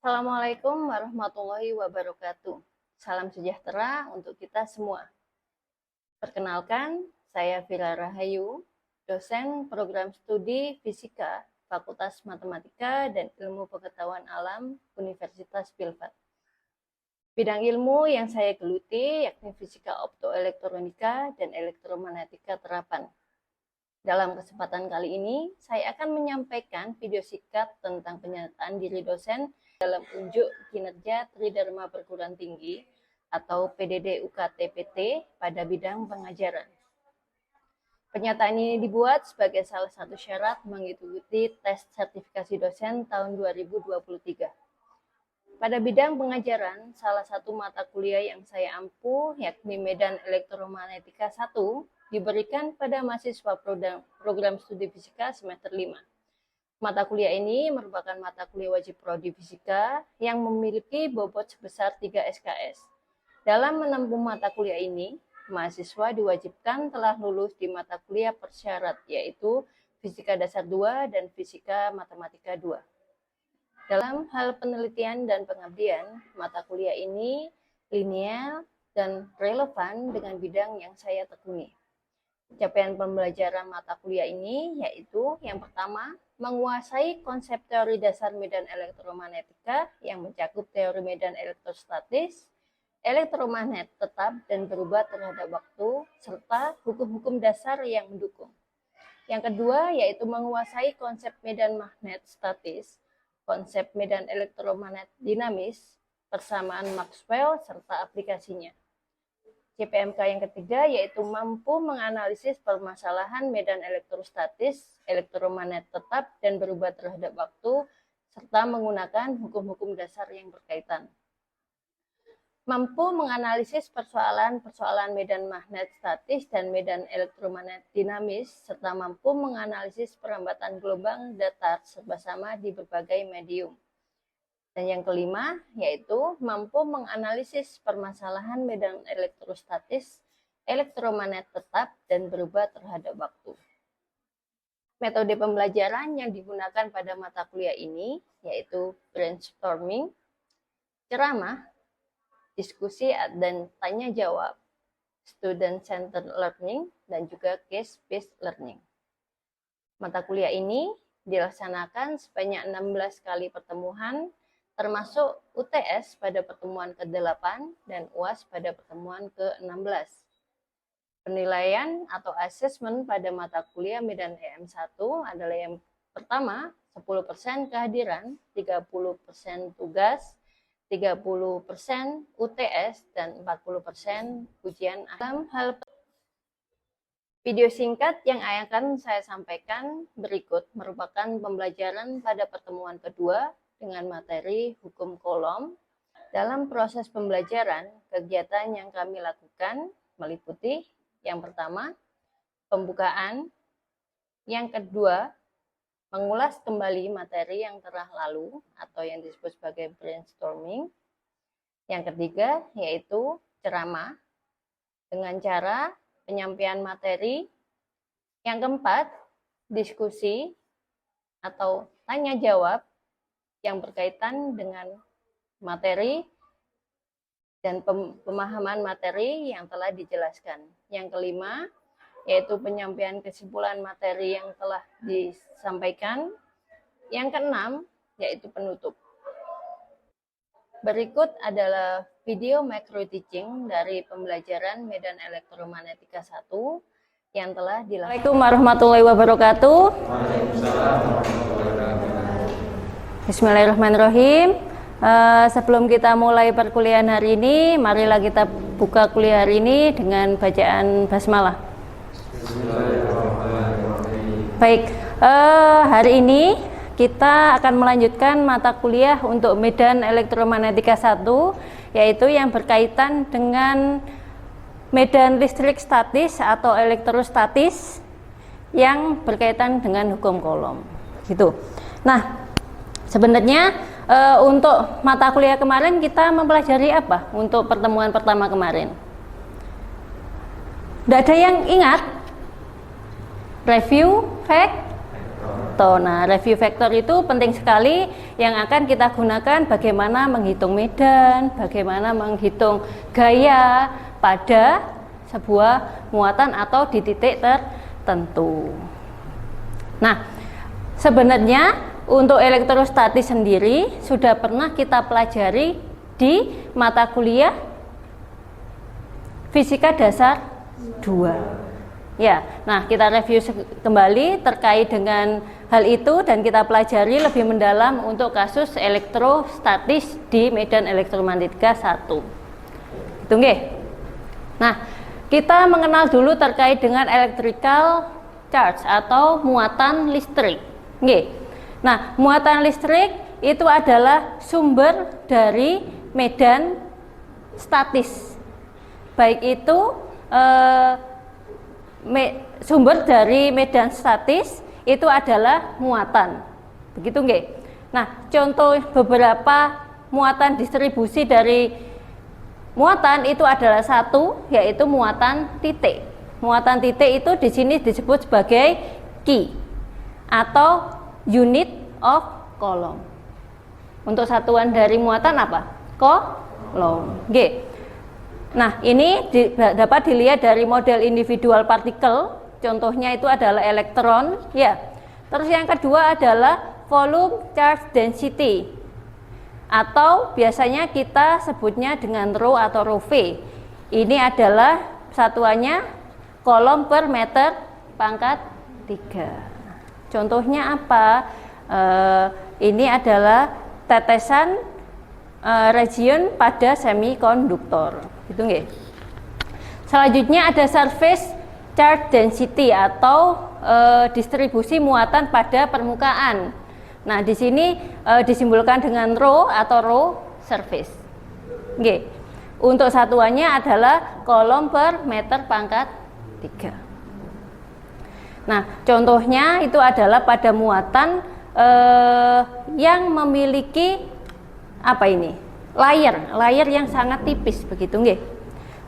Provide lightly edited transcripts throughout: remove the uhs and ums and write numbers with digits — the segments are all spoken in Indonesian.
Assalamualaikum warahmatullahi wabarakatuh. Salam sejahtera untuk kita semua. Perkenalkan, saya Vira Rahayu, dosen program studi Fisika, Fakultas Matematika dan Ilmu Pengetahuan Alam, Universitas Pilvat. Bidang ilmu yang saya geluti yakni Fisika Optoelektronika dan Elektromagnetika Terapan. Dalam kesempatan kali ini, saya akan menyampaikan video singkat tentang penyataan diri dosen dalam unjuk kinerja Tridharma Perguruan Tinggi atau PDD UKT-PT pada bidang pengajaran. Pernyataan ini dibuat sebagai salah satu syarat mengikuti tes sertifikasi dosen tahun 2023. Pada bidang pengajaran, salah satu mata kuliah yang saya ampuh yakni Medan Elektromagnetika 1 diberikan pada mahasiswa program studi fisika semester 5. Mata kuliah ini merupakan mata kuliah wajib prodi fisika yang memiliki bobot sebesar 3 SKS. Dalam menempuh mata kuliah ini, mahasiswa diwajibkan telah lulus di mata kuliah persyarat, yaitu Fisika Dasar 2 dan Fisika Matematika 2. Dalam hal penelitian dan pengabdian, mata kuliah ini linear dan relevan dengan bidang yang saya tekuni. Capaian pembelajaran mata kuliah ini yaitu yang pertama, menguasai konsep teori dasar medan elektromagnetika yang mencakup teori medan elektrostatis, elektromagnet tetap dan berubah terhadap waktu, serta hukum-hukum dasar yang mendukung. Yang kedua yaitu menguasai konsep medan magnet statis, konsep medan elektromagnet dinamis, persamaan Maxwell, serta aplikasinya. CPMK yang ketiga yaitu mampu menganalisis permasalahan medan elektrostatis, elektromagnet tetap dan berubah terhadap waktu, serta menggunakan hukum-hukum dasar yang berkaitan. Mampu menganalisis persoalan-persoalan medan magnet statis dan medan elektromagnet dinamis, serta mampu menganalisis perlambatan gelombang datar bersama di berbagai medium. Dan yang kelima, yaitu mampu menganalisis permasalahan medan elektrostatis, elektromagnet tetap, dan berubah terhadap waktu. Metode pembelajaran yang digunakan pada mata kuliah ini, yaitu brainstorming, ceramah, diskusi dan tanya jawab, student-centered learning, dan juga case-based learning. Mata kuliah ini dilaksanakan sebanyak 16 kali pertemuan, termasuk UTS pada pertemuan ke-8 dan UAS pada pertemuan ke-16. Penilaian atau assessment pada mata kuliah Medan EM1 adalah yang pertama, 10% kehadiran, 30% tugas, 30% UTS, dan 40% ujian. Dalam hal video singkat yang akan saya sampaikan berikut merupakan pembelajaran pada pertemuan kedua dengan materi hukum kolom. Dalam proses pembelajaran, kegiatan yang kami lakukan meliputi yang pertama, pembukaan, yang kedua, mengulas kembali materi yang telah lalu atau yang disebut sebagai brainstorming, yang ketiga, yaitu ceramah dengan cara penyampaian materi, yang keempat, diskusi atau tanya jawab yang berkaitan dengan materi dan pemahaman materi yang telah dijelaskan. Yang kelima, yaitu penyampaian kesimpulan materi yang telah disampaikan. Yang keenam, yaitu penutup. Berikut adalah video micro teaching dari pembelajaran Medan Elektromagnetika 1 yang telah dilakukan. Assalamualaikum warahmatullahi wabarakatuh. Bismillahirrahmanirrahim. Sebelum kita mulai perkuliahan hari ini, marilah kita buka kuliah hari ini dengan bacaan basmalah. Baik, hari ini kita akan melanjutkan mata kuliah untuk Medan Elektromagnetika 1, yaitu yang berkaitan dengan medan listrik statis atau elektrostatis yang berkaitan dengan hukum kolom. Gitu. Nah, sebenarnya untuk mata kuliah kemarin kita mempelajari apa untuk pertemuan pertama kemarin? Tidak ada yang ingat? Review, fact, vektor. Nah, review vektor itu penting sekali yang akan kita gunakan bagaimana menghitung medan, bagaimana menghitung gaya pada sebuah muatan atau di titik tertentu. Nah, sebenarnya untuk elektrostatis sendiri sudah pernah kita pelajari di mata kuliah Fisika Dasar 2. Ya, nah kita review kembali terkait dengan hal itu dan kita pelajari lebih mendalam untuk kasus elektrostatis di medan elektromagnetika 1. Itu nggih. Nah, kita mengenal dulu terkait dengan electrical charge atau muatan listrik. Nggih. Nah, muatan listrik itu adalah sumber dari medan statis. Baik itu sumber dari medan statis itu adalah muatan, begitu nggih? Nah, contoh beberapa muatan distribusi dari muatan itu adalah satu, yaitu muatan titik. Muatan titik itu di sini disebut sebagai Ki atau unit of coulomb. Untuk satuan dari muatan apa? Coulomb. Nggih. Nah, ini dapat dilihat dari model individual partikel. Contohnya itu adalah elektron, ya. Terus yang kedua adalah volume charge density, atau biasanya kita sebutnya dengan rho atau rho V. Ini adalah satuannya coulomb per meter pangkat 3. Contohnya apa? Ini adalah tetesan region pada semikonduktor. Itu nggih. Selanjutnya ada surface charge density atau distribusi muatan pada permukaan. Nah, di sini disimbolkan dengan rho atau rho surface. Nggih. Untuk satuannya adalah coulomb per meter pangkat 3. Nah, contohnya itu adalah pada muatan yang memiliki apa ini? Layer yang sangat tipis, begitu nggih.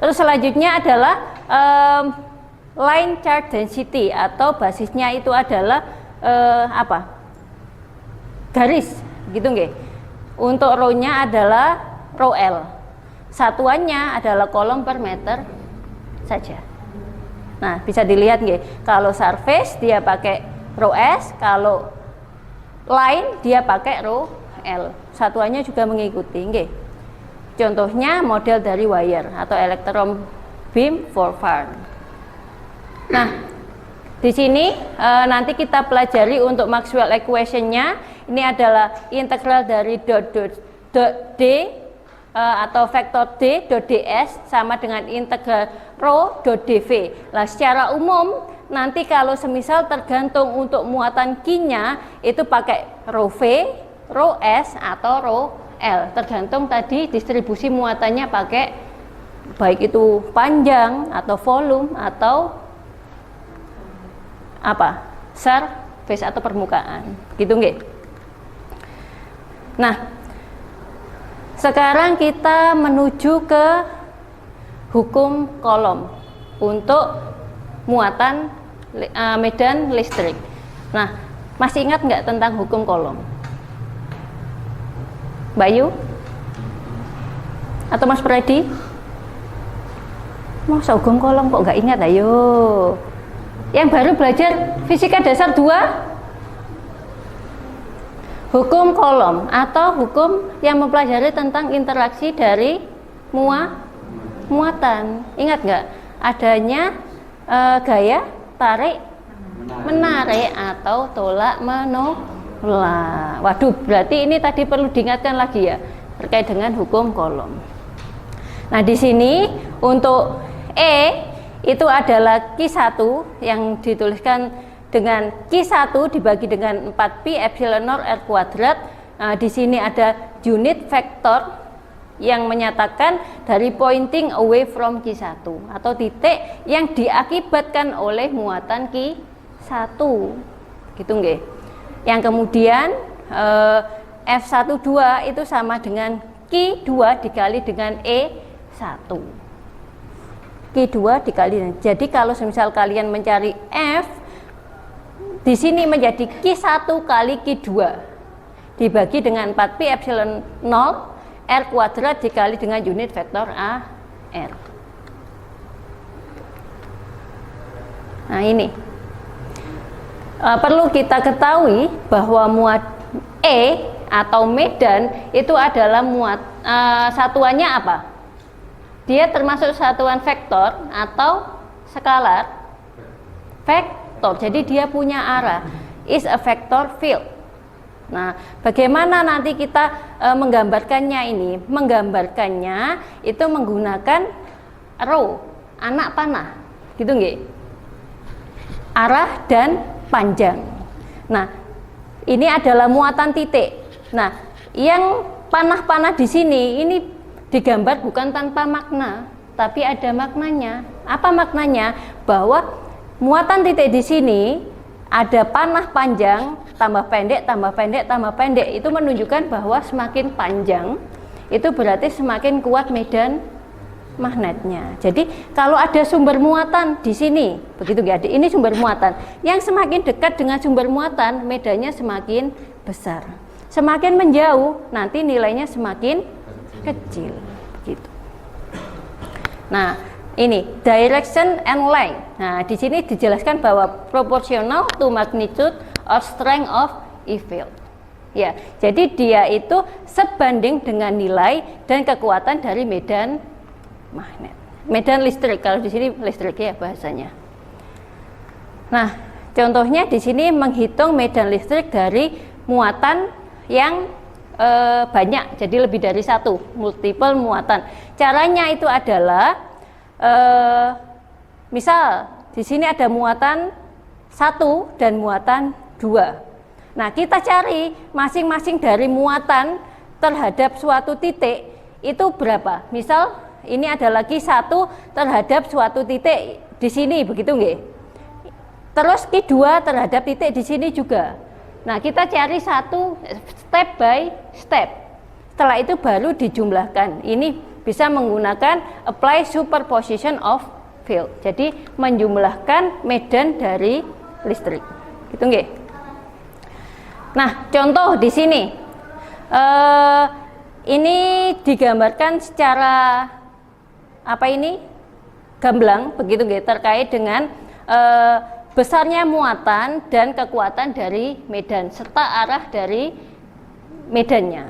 Terus selanjutnya adalah line charge density atau basisnya itu adalah apa? Garis, begitu nggih. Untuk rho-nya adalah rho L. Satuannya adalah coulomb per meter saja. Nah, bisa dilihat nggih. Kalau surface dia pakai rho S, kalau line dia pakai rho L. Satuannya juga mengikuti, nggih. Contohnya model dari wire atau electron beam forward. Nah, di sini nanti kita pelajari untuk Maxwell equation-nya. Ini adalah integral dari dot D atau vektor D dot ds sama dengan integral rho dot dv. Nah, secara umum nanti kalau semisal tergantung untuk muatan Q-nya itu pakai rho V, rho S atau rho L, tergantung tadi distribusi muatannya pakai baik itu panjang atau volume atau apa? Surface atau permukaan. Gitu nggih. Nah, sekarang kita menuju ke hukum Coulomb untuk muatan medan listrik. Nah, masih ingat nggak tentang hukum Coulomb? Bayu? Atau Mas Freddy? Masa hukum Coulomb kok nggak ingat? Ayo. Yang baru belajar Fisika Dasar 2? Hukum Coulomb atau hukum yang mempelajari tentang interaksi dari muatan. Ingat nggak? Adanya gaya tarik menarik atau tolak menolak. Waduh, berarti ini tadi perlu diingatkan lagi ya terkait dengan hukum Coulomb. Nah, di sini untuk E itu adalah Q1 yang dituliskan dengan Q1 dibagi dengan 4pi epsilon nol R kuadrat. Nah, di sini ada unit vektor yang menyatakan dari pointing away from Q1 atau titik yang diakibatkan oleh muatan Q1. Gitu nggih. Yang kemudian F12 itu sama dengan Q2 dikali dengan E1. Q2 dikali. Jadi kalau misal kalian mencari F di sini menjadi Q1 kali Q2 dibagi dengan 4pi epsilon 0 R kuadrat dikali dengan unit vektor AR. Nah ini perlu kita ketahui bahwa muat E atau medan itu adalah satuannya apa? Dia termasuk satuan vektor atau skalar vektor. Jadi dia punya arah, is a vector field. Nah, bagaimana nanti kita menggambarkannya ini? Menggambarkannya itu menggunakan rho, anak panah, gitu nggih? Arah dan panjang. Nah, ini adalah muatan titik. Nah, yang panah-panah di sini ini digambar bukan tanpa makna, tapi ada maknanya. Apa maknanya? Bahwa muatan titik di sini ada panah panjang tambah pendek, tambah pendek, tambah pendek. Itu menunjukkan bahwa semakin panjang itu berarti semakin kuat medan magnetnya. Jadi kalau ada sumber muatan di sini, begitu nggak? Ini sumber muatan. Yang semakin dekat dengan sumber muatan, medannya semakin besar. Semakin menjauh, nanti nilainya semakin kecil. Begitu. Nah, ini direction and length. Nah, di sini dijelaskan bahwa proportional to magnitude or strength of E field. Ya, jadi dia itu sebanding dengan nilai dan kekuatan dari medan magnet. Medan listrik, kalau di sini listrik ya bahasanya. Nah, contohnya di sini menghitung medan listrik dari muatan yang banyak, jadi lebih dari satu, multiple muatan. Caranya itu adalah misal di sini ada muatan 1 dan muatan 2. Nah, kita cari masing-masing dari muatan terhadap suatu titik itu berapa. Misal ini ada lagi 1 terhadap suatu titik di sini, begitu nggih? Terus Q2 terhadap titik di sini juga. Nah, kita cari satu step by step. Setelah itu baru dijumlahkan. Ini bisa menggunakan apply superposition of field. Jadi menjumlahkan medan dari listrik. Gitu nggih? Nah, contoh di sini. Ini digambarkan secara apa ini? Gamblang, begitu nggih, terkait dengan besarnya muatan dan kekuatan dari medan serta arah dari medannya.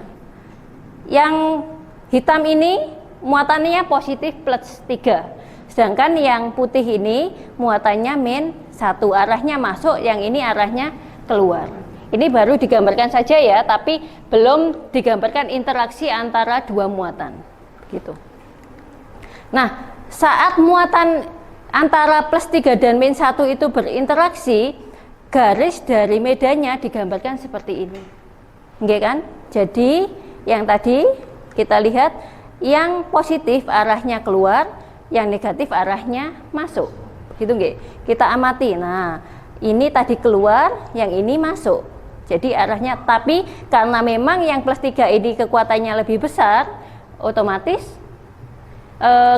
Yang hitam ini muatannya positif plus 3, sedangkan yang putih ini muatannya min 1, arahnya masuk, yang ini arahnya keluar. Ini baru digambarkan saja ya, tapi belum digambarkan interaksi antara dua muatan gitu. Nah, saat muatan antara plus 3 dan min 1 itu berinteraksi, garis dari medannya digambarkan seperti ini. Nggih kan? Jadi yang tadi kita lihat, yang positif arahnya keluar, yang negatif arahnya masuk. Gitu nggih? Kita amati. Nah, ini tadi keluar, yang ini masuk. Jadi arahnya, tapi karena memang yang plus 3 ini kekuatannya lebih besar, otomatis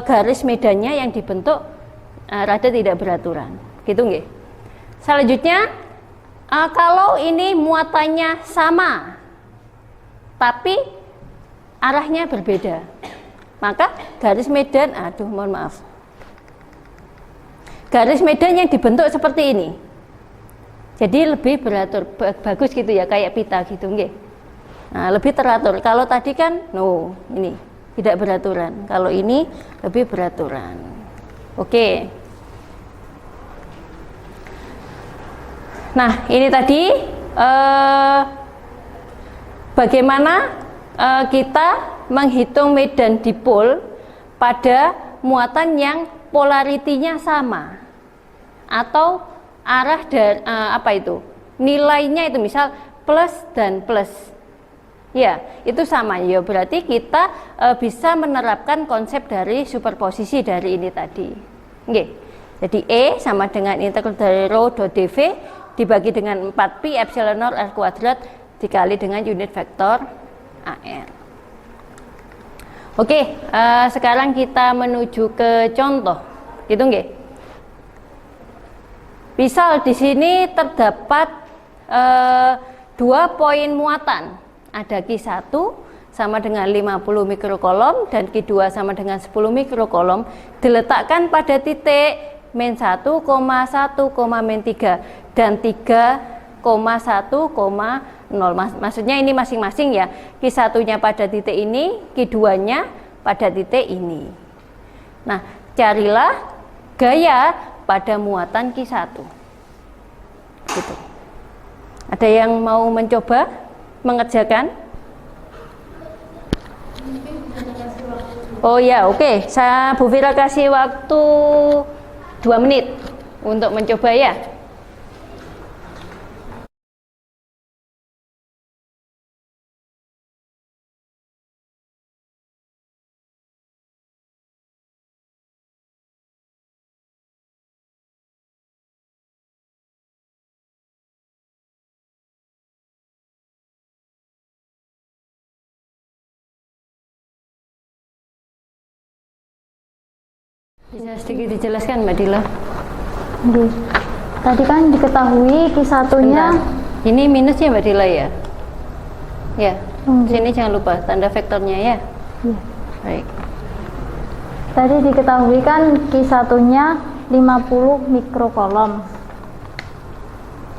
garis medannya yang dibentuk rada tidak beraturan. Gitu nggih? Selanjutnya, kalau ini muatannya sama tapi arahnya berbeda, maka garis medan, mohon maaf, garis medan yang dibentuk seperti ini, jadi lebih beratur, bagus gitu ya, kayak pita gitu nggih. Nah, lebih teratur. Kalau tadi kan ini tidak beraturan, kalau ini lebih beraturan. Oke. Nah, ini tadi bagaimana kita menghitung medan dipol pada muatan yang polaritinya sama atau arah dan nilainya itu misal plus dan plus. Ya, itu sama ya. Berarti kita bisa menerapkan konsep dari superposisi dari ini tadi. Nggih. Jadi E sama dengan integral dari rho dot dv dibagi dengan 4pi epsilon 0 R kuadrat dikali dengan unit vektor AR. Oke, sekarang kita menuju ke contoh. Gitu nggih? Misal di sini terdapat 2 poin muatan. Ada Q1 sama dengan 50 mikrokolom dan Q2 sama dengan 10 mikrokolom, diletakkan pada titik min 1,1, min 3 dan 3,1,0. Maksudnya ini masing-masing ya. Q1-nya pada titik ini, Q2-nya pada titik ini. Nah, carilah gaya pada muatan Q1. Gitu. Ada yang mau mencoba mengerjakan? Oh ya, oke. Saya Bu Vira kasih waktu 2 menit untuk mencoba ya. Bisa sedikit dijelaskan Mbak Dila? Oke. Tadi kan diketahui Q1-nya. Ini minusnya Mbak Dila ya? Ya. Sini jangan lupa tanda vektornya ya. Iya. Baik. Tadi diketahui kan Q1-nya 50 mikrokolom.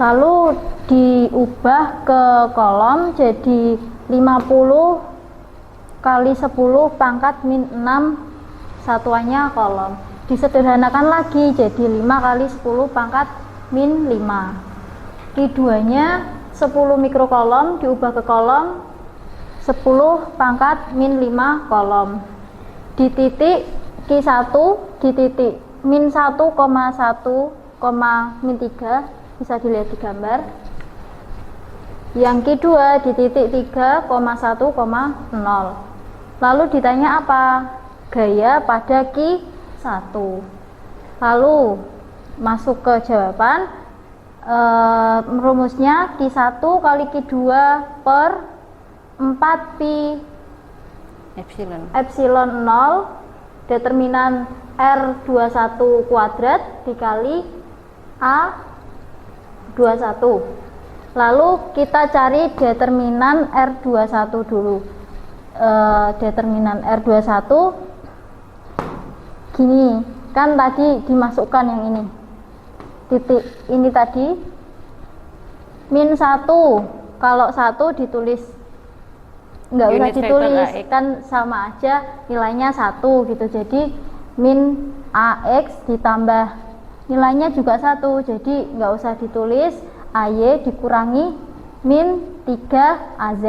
Lalu diubah ke kolom jadi 50 kali 10 pangkat min 6 satuannya kolom. Disederhanakan lagi jadi 5 kali 10 pangkat min 5. Q2-nya 10 mikrokolom diubah ke kolom 10 pangkat min 5 kolom. Di titik Q1 di titik min 1,1, min 3 bisa dilihat di gambar. Yang Q2 di titik 3,1,0. Lalu ditanya apa? Gaya pada Q1. Lalu masuk ke jawaban. Rumusnya Q1 kali Q2 per 4pi epsilon 0 determinan R21 kuadrat dikali A21. Lalu kita cari determinan R21 dulu. Determinan R21 gini, kan tadi dimasukkan yang ini. Titik ini tadi min 1. Kalau 1 ditulis nggak usah ditulis, kan sama aja nilainya 1 gitu. Jadi min AX ditambah nilainya juga 1, jadi nggak usah ditulis. AY dikurangi min 3 AZ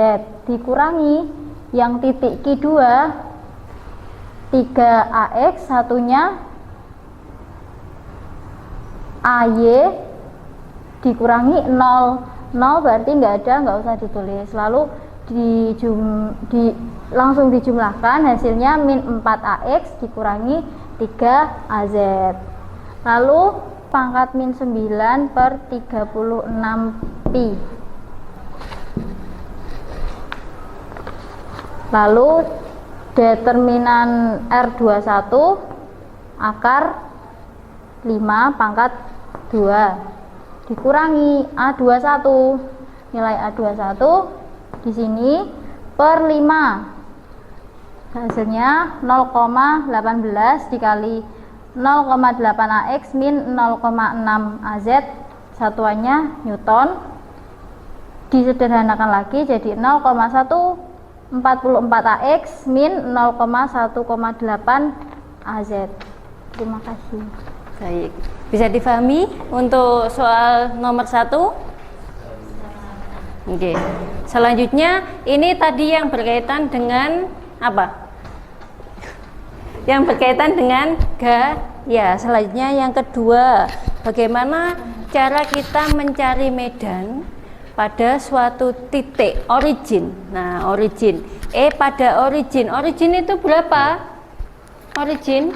dikurangi yang titik Q2 3AX, satunya AY dikurangi 0 berarti nggak ada, nggak usah ditulis. Lalu langsung dijumlahkan, hasilnya min 4AX dikurangi 3AZ. Lalu pangkat min 9 per 36pi. Lalu determinan R21 akar 5 pangkat 2 dikurangi A21. Nilai A21 di sini per 5. Hasilnya 0,18 dikali 0,8 AX min 0,6 AZ, satuannya Newton. Disederhanakan lagi jadi 0,144 AX min 0,1,8 AZ. Terima kasih. Baik, bisa difahami untuk soal nomor 1? Oke. Selanjutnya ini tadi yang berkaitan dengan apa? Yang berkaitan dengan gaya. Selanjutnya yang kedua, bagaimana cara kita mencari medan pada suatu titik origin. Nah, origin pada origin. Origin itu berapa? Origin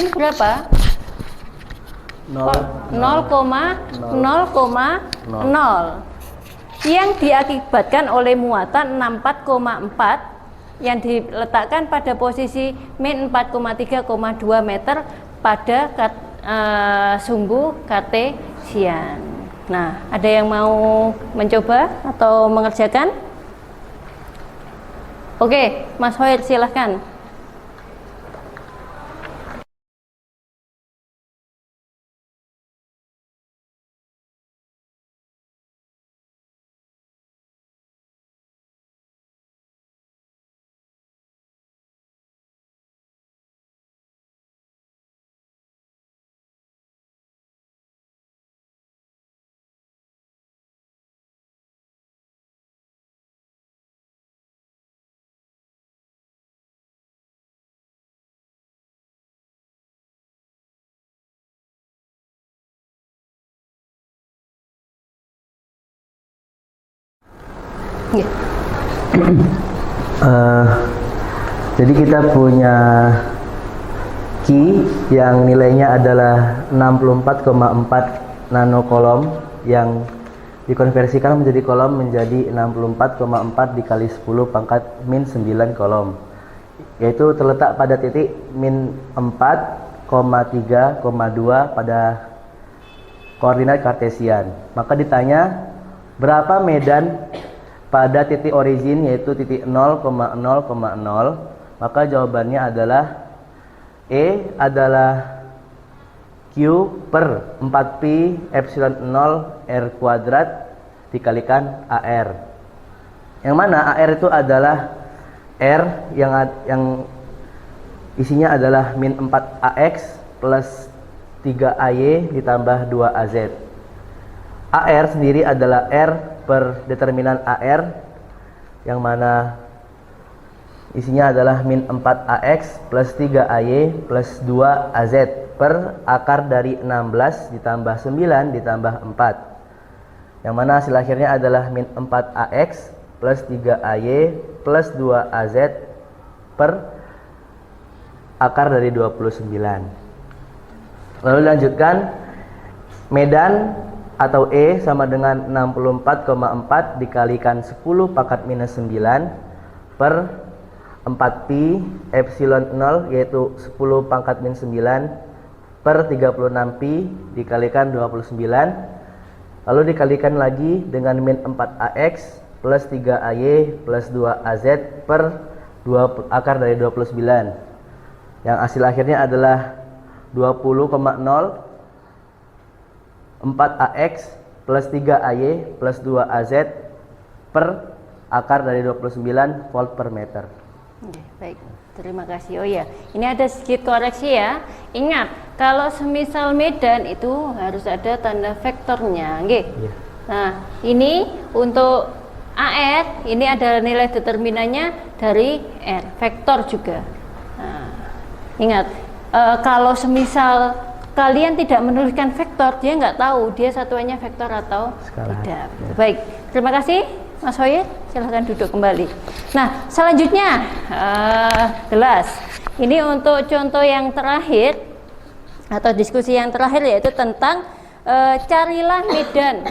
berapa? 0,0,0 yang diakibatkan oleh muatan 64,4 yang diletakkan pada posisi min 4,3,2 meter pada sumbu kartesian. Nah, ada yang mau mencoba atau mengerjakan? Oke, Mas Hoir silahkan. Ya. Jadi kita punya key yang nilainya adalah 64,4 nanokolom yang dikonversikan menjadi kolom menjadi 64,4 dikali 10 pangkat min 9 kolom, yaitu terletak pada titik min 4,3,2 pada koordinat kartesian. Maka ditanya berapa medan pada titik origin, yaitu titik 0,0,0, maka jawabannya adalah E adalah Q per 4pi epsilon 0 R kuadrat dikalikan AR, yang mana AR itu adalah R yang isinya adalah min 4AX plus 3AY ditambah 2AZ. AR sendiri adalah R per determinan AR, yang mana isinya adalah min 4AX plus 3AY plus 2AZ per akar dari 16 ditambah 9 ditambah 4, yang mana hasil akhirnya adalah min 4AX plus 3AY plus 2AZ per akar dari 29. Lalu lanjutkan, medan atau E sama dengan 64,4 dikalikan 10 pangkat minus 9 per 4pi epsilon 0, yaitu 10 pangkat min 9 per 36pi dikalikan 29, lalu dikalikan lagi dengan min 4AX plus 3AY plus 2AZ per 2 akar dari 29, yang hasil akhirnya adalah 20,0 4AX plus 3AY plus 2AZ per akar dari 29 volt per meter. Oke, baik, terima kasih. Oh ya, ini ada sedikit koreksi ya. Ingat, kalau semisal medan itu harus ada tanda vektornya. Oke. Iya. Nah, ini untuk AR, ini adalah nilai determinannya dari R, vektor juga. Nah, ingat, kalau semisal kalian tidak menuliskan vektor, dia nggak tahu dia satuannya vektor atau Skala. tidak. Baik, terima kasih Mas Hoyer, silahkan duduk kembali. Nah, selanjutnya gelas. Ini untuk contoh yang terakhir atau diskusi yang terakhir, yaitu tentang carilah medan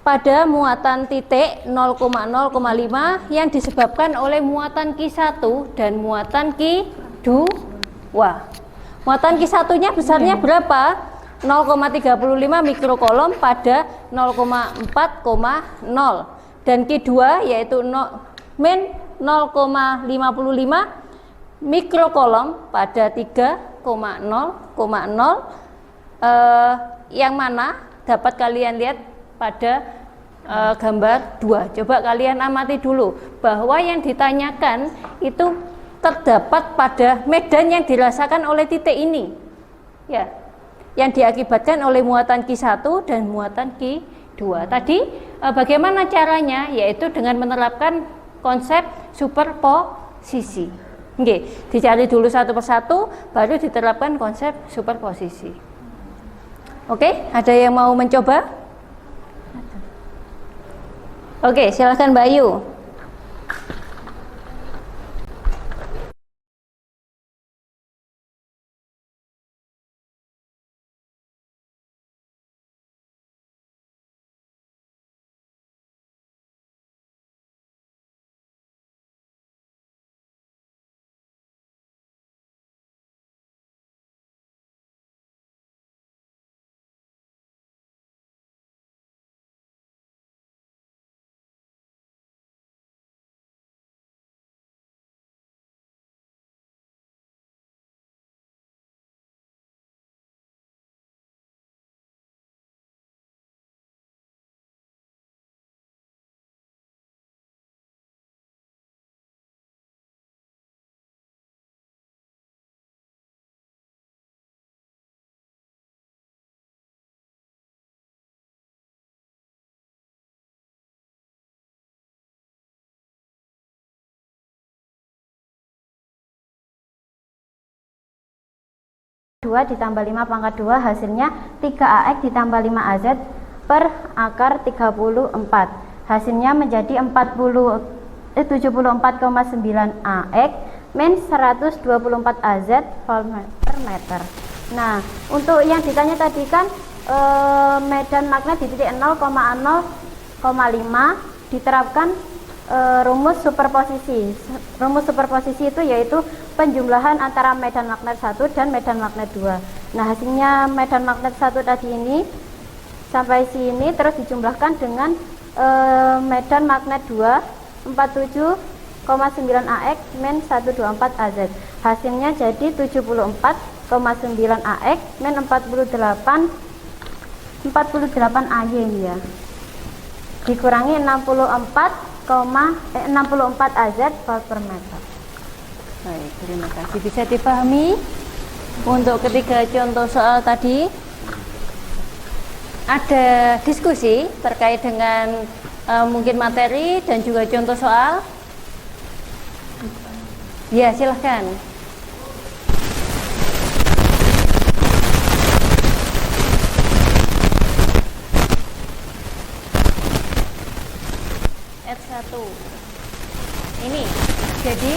pada muatan titik 0,0,5 yang disebabkan oleh muatan Q1 dan muatan Q2. Muatan Q1-nya besarnya berapa? 0,35 mikrokolom pada 0,4,0, dan Q2 yaitu min 0,55 mikrokolom pada 3,0,0, yang mana dapat kalian lihat pada gambar 2. Coba kalian amati dulu bahwa yang ditanyakan itu terdapat pada medan yang dirasakan oleh titik ini, ya, yang diakibatkan oleh muatan Q1 dan muatan Q2. Tadi bagaimana caranya? Yaitu dengan menerapkan konsep superposisi. Oke, dicari dulu satu persatu, baru diterapkan konsep superposisi. Oke, ada yang mau mencoba? Oke, silahkan Mbak Ayu. 2 ditambah 5 pangkat 2 hasilnya 3AX ditambah 5AZ per akar 34. Hasilnya menjadi 74,9 AX min 124 AZ per meter. Nah, untuk yang ditanya tadi kan medan magnet di titik 0,0,5 diterapkan rumus superposisi. Rumus superposisi itu yaitu penjumlahan antara medan magnet 1 dan medan magnet 2. Nah, hasilnya medan magnet 1 tadi ini sampai sini terus dijumlahkan dengan medan magnet 2 47,9 AX min 124 AZ. Hasilnya jadi 74,9 AX min 48 AY ini ya. Dikurangi 64 AZ volt per meter. Baik, terima kasih. Bisa dipahami? Untuk ketiga contoh soal tadi ada diskusi terkait dengan mungkin materi dan juga contoh soal. Ya, silahkan. S1 ini jadi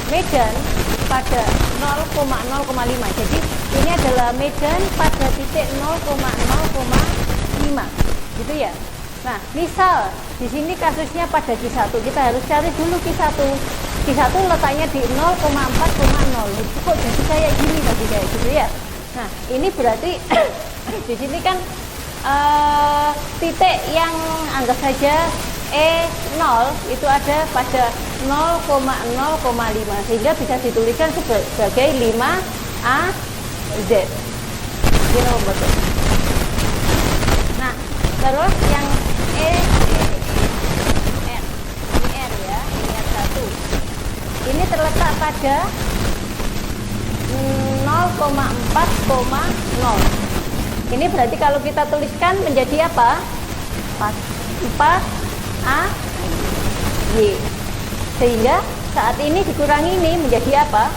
medan pada 0,0,5. jadi ini adalah medan pada titik 0,0,5 gitu ya. Nah, misal di sini kasusnya pada Q1, kita harus cari dulu Q1. Q1 letaknya di 0,4,0. Kok jadi kayak gini tadi kayak gitu ya. Nah, ini berarti di sini kan titik yang anggap saja E0 itu ada pada 0,0,5 sehingga bisa dituliskan sebagai 5AZ. Gitu betul. Nah, terus yang R ya, ini R1. Ini terletak pada 0,4,0. Ini berarti kalau kita tuliskan menjadi apa? 4AY. Sehingga saat ini dikurangi ini menjadi apa?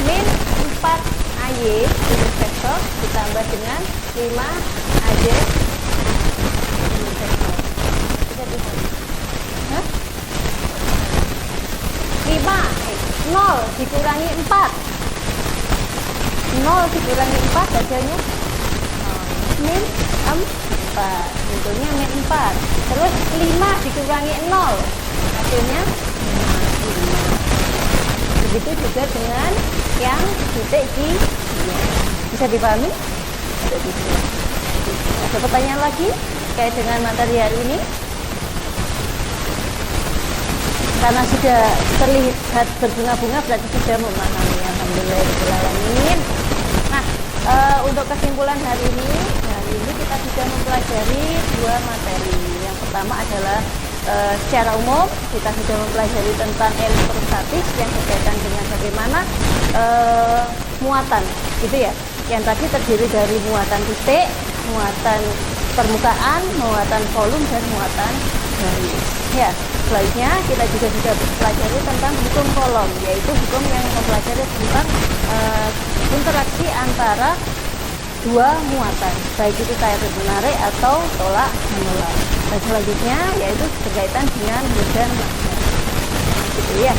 Min 4AY ini vektor ditambah dengan 5AZ ini vektor. Bisa ditulis. 0 dikurangi 4. 0 dikurangi 4 hasilnya min 4. Bentuknya min 4. Terus 5 dikurangi 0 hasilnya 5. Begitu juga dengan yang titik Q. Bisa dipahami? Ada pertanyaan lagi terkait dengan materi hari ini? Karena sudah terlihat berbunga-bunga berarti sudah memahami. Alhamdulillah. Nah, untuk kesimpulan hari ini kita sudah mempelajari dua materi. Yang pertama adalah secara umum kita sudah mempelajari tentang elektrostatis yang berkaitan dengan bagaimana muatan, gitu ya. Yang tadi terdiri dari muatan titik, muatan permukaan, muatan volume dan muatan garis. Ya, selanjutnya kita juga sudah pelajari tentang hukum Coulomb, yaitu hukum yang mempelajari tentang interaksi antara dua muatan, baik itu tarik menarik atau tolak menolak. Dan selanjutnya yaitu berkaitan dengan medan magnet. Gitu ya.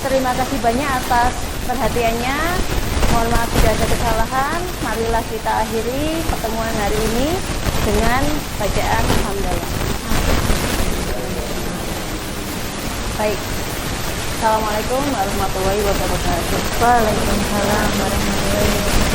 Terima kasih banyak atas perhatiannya. Mohon maaf jika ada kesalahan. Marilah kita akhiri pertemuan hari ini dengan bacaan hamdalah. Baik. Assalamualaikum warahmatullahi wabarakatuh. Waalaikumsalam warahmatullahi wabarakatuh.